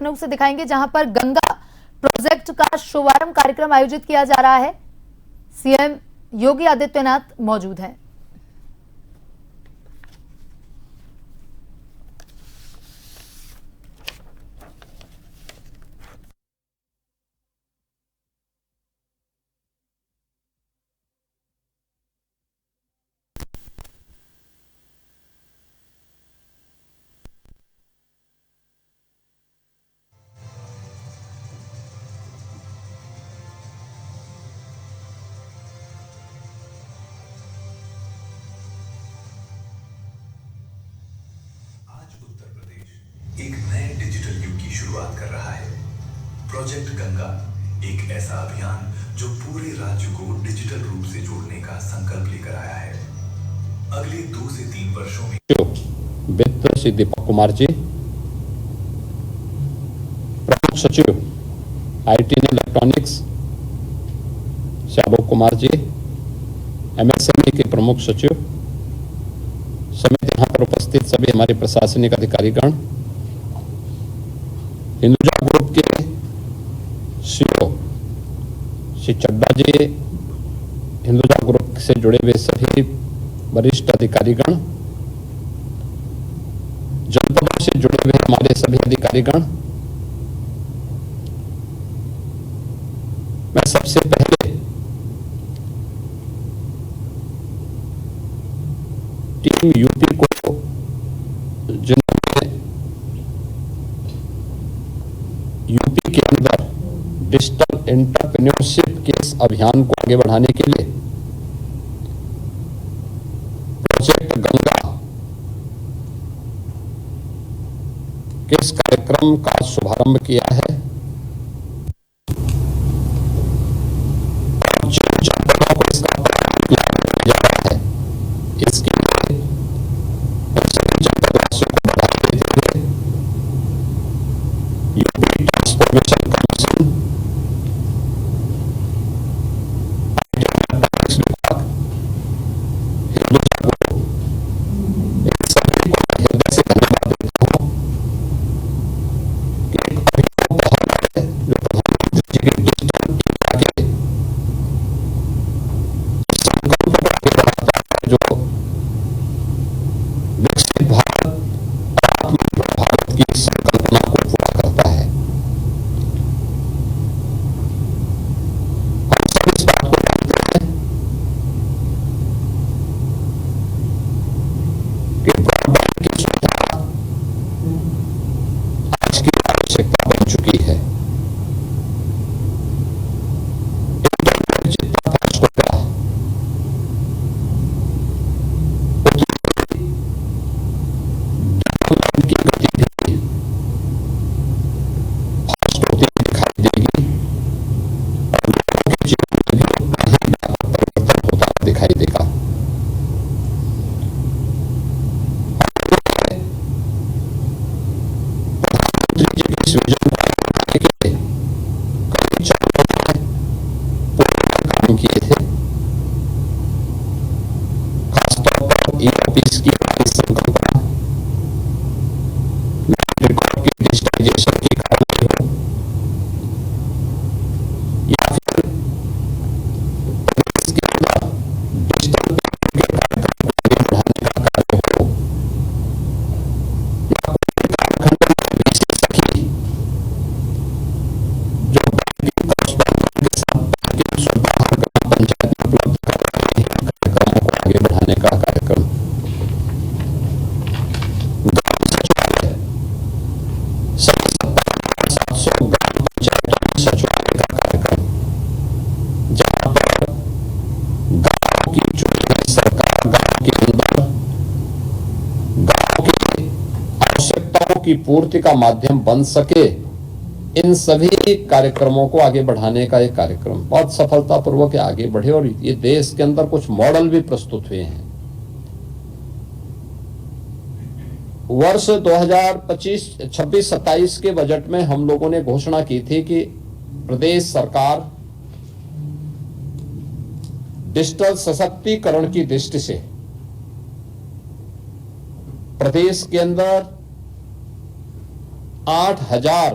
लखनऊ से दिखाएंगे, जहां पर गंगा प्रोजेक्ट का शुभारंभ कार्यक्रम आयोजित किया जा रहा है। सीएम योगी आदित्यनाथ मौजूद हैं। एक नए डिजिटल युग की शुरुआत कर रहा है। प्रोजेक्ट गंगा एक ऐसा अभियान जो पूरे राज्य को डिजिटल रूप से जोड़ने का संकल्प लेकर आया है। अगले 2 से 3 वर्षों में वित्त श्री दीपक कुमार जी, प्रमुख सचिव आईटी एंड इलेक्ट्रॉनिक्स श्यालोक कुमार जी, एमएसएमई के प्रमुख सचिव समेत यहाँ पर उपस्थित सभी हमारे प्रशासनिक अधिकारीगण, हिंदुजा ग्रुप के सीईओ श्री चड्डा जी, हिंदुजा ग्रुप से जुड़े हुए सभी वरिष्ठ अधिकारीगण, जनपदों से जुड़े हुए हमारे सभी अधिकारीगण, मैं सबसे पहले टीम यूपी को, जिन्होंने यूपी के अंदर डिजिटल एंटरप्रेन्योरशिप के इस अभियान को आगे बढ़ाने के लिए प्रोजेक्ट गंगा के इस कार्यक्रम का शुभारंभ किया है। जिन जनपदों को इसका लाभ जा रहा है, इसके लिए सभी जनपदवासियों को बधाई देते हुए यूपी ट्रांसफॉर्मेशन कमीशन, हिंदुजा को इन सभी को हृदय से धन्यवाद देता हूँ कि एक अभिनव पहल है जो प्रधानमंत्री जी के डिजिटल इंडिया के संकल्प को आगे बढ़ाता है, जो विकसित भारत और आत्मनिर्भर भारत की संकल्पना को पूरा करता है। हम सब इस बात को जानते हैं कि ब्रॉडबैंड की सुविधा आज की आवश्यकता बन चुकी है। इंटरनेट जितना फास्ट होगा, उतनी डेवलपमेंट की गति भी फास्ट होती दिखाई देगी और लोगों के जीवन में भी उतना ही व्यापक परिवर्तन होता दिखाई देगा। प्रधानमंत्री जी की इस विजन को आगे बढ़ाने के लिए कई चरणों में पूरे में काम किए थे। खासतौर पर ई-ऑफिस की हमारी संकल्पना, रिकॉर्ड की डिजिटाइजेशन की कार्रवाई हो, या फिर प्रदेश के अंदर डिजिटल पेमेंट के कार्यक्रम को आगे बढ़ाने का कार्य हो, या कोई कार्यक्रम में विशेष सखी जो बैंकिंग कॉरस्पॉन्डेंट के साथ बैंकिंग सुविधा हर ग्राम पंचायत में उपलब्ध करा रही है, कार्यक्रमों को आगे बढ़ाने का कार्यक्रम, ग्राम सचिवालय सभी 57,700 ग्राम पंचायतों में सचिवालय का कार्यक्रम, जहां पर गांव की चुनी हुई सरकार गांव के अंदर गांव की आवश्यकताओं की पूर्ति का माध्यम बन सके, इन सभी कार्यक्रमों को आगे बढ़ाने का एक कार्यक्रम बहुत सफलतापूर्वक आगे बढ़े और ये देश के अंदर कुछ मॉडल भी प्रस्तुत हुए हैं। वर्ष 2025-26-27 के बजट में हम लोगों ने घोषणा की थी कि प्रदेश सरकार डिजिटल सशक्तिकरण की दृष्टि से प्रदेश के अंदर 8,000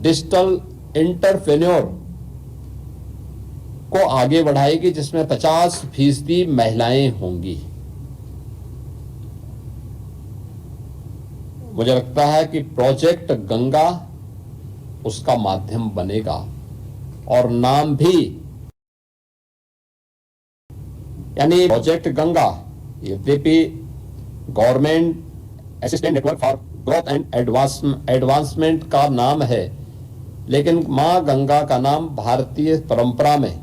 डिजिटल एंटरप्रेन्योर को आगे बढ़ाएगी, जिसमें 50% महिलाएं होंगी। मुझे लगता है कि प्रोजेक्ट गंगा उसका माध्यम बनेगा और नाम भी, यानी प्रोजेक्ट गंगा यद्यपि government assistant network for growth and advancement का नाम है, लेकिन मां गंगा का नाम भारतीय परंपरा में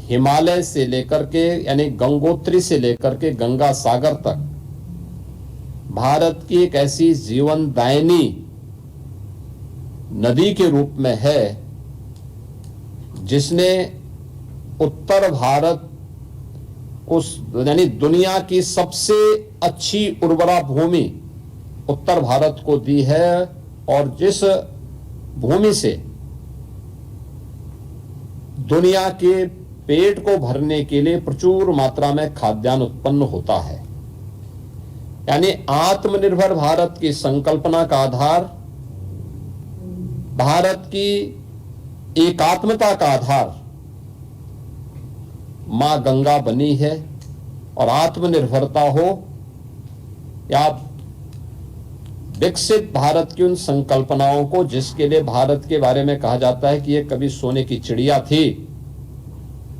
हिमालय से लेकर के, यानी गंगोत्री से लेकर के गंगा सागर तक भारत की एक ऐसी जीवनदायिनी नदी के रूप में है, जिसने उत्तर भारत को, यानी दुनिया की सबसे अच्छी उर्वरा भूमि उत्तर भारत को दी है, और जिस भूमि से दुनिया के पेट को भरने के लिए प्रचुर मात्रा में खाद्यान्न उत्पन्न होता है। यानी आत्मनिर्भर भारत की संकल्पना का आधार, भारत की एकात्मता का आधार मां गंगा बनी है। और आत्मनिर्भरता हो या विकसित भारत की उन संकल्पनाओं को, जिसके लिए भारत के बारे में कहा जाता है कि यह कभी सोने की चिड़िया थी,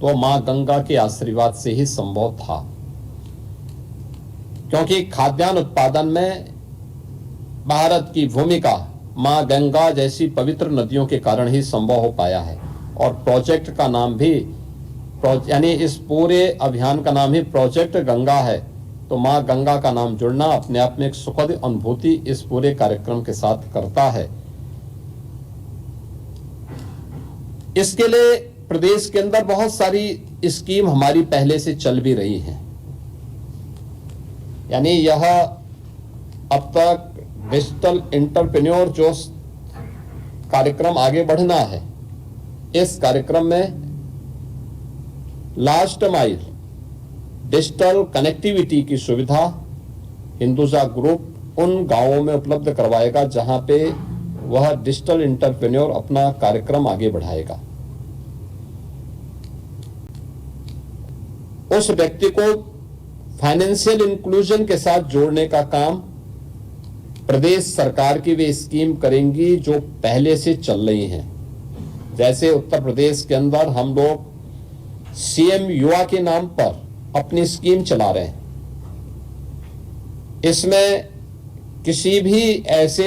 तो मां गंगा के आशीर्वाद से ही संभव था। क्योंकि खाद्यान्न उत्पादन में भारत की भूमिका मां गंगा जैसी पवित्र नदियों के कारण ही संभव हो पाया है। और प्रोजेक्ट का नाम भी, यानी इस पूरे अभियान का नाम ही प्रोजेक्ट गंगा है, तो मां गंगा का नाम जुड़ना अपने आप में एक सुखद अनुभूति इस पूरे कार्यक्रम के साथ करता है। इसके लिए प्रदेश के अंदर बहुत सारी स्कीम हमारी पहले से चल भी रही हैं। यानी यह अब तक डिजिटल एंटरप्रेन्योर जो कार्यक्रम आगे बढ़ना है, इस कार्यक्रम में लास्ट माइल डिजिटल कनेक्टिविटी की सुविधा हिंदुजा ग्रुप उन गांवों में उपलब्ध करवाएगा जहां पे वह डिजिटल एंटरप्रेन्योर अपना कार्यक्रम आगे बढ़ाएगा। उस व्यक्ति को फाइनेंशियल इंक्लूजन के साथ जोड़ने का काम प्रदेश सरकार की वे स्कीम करेंगी जो पहले से चल रही हैं। जैसे उत्तर प्रदेश के अंदर हम लोग सीएम युवा के नाम पर अपनी स्कीम चला रहे हैं। इसमें किसी भी ऐसे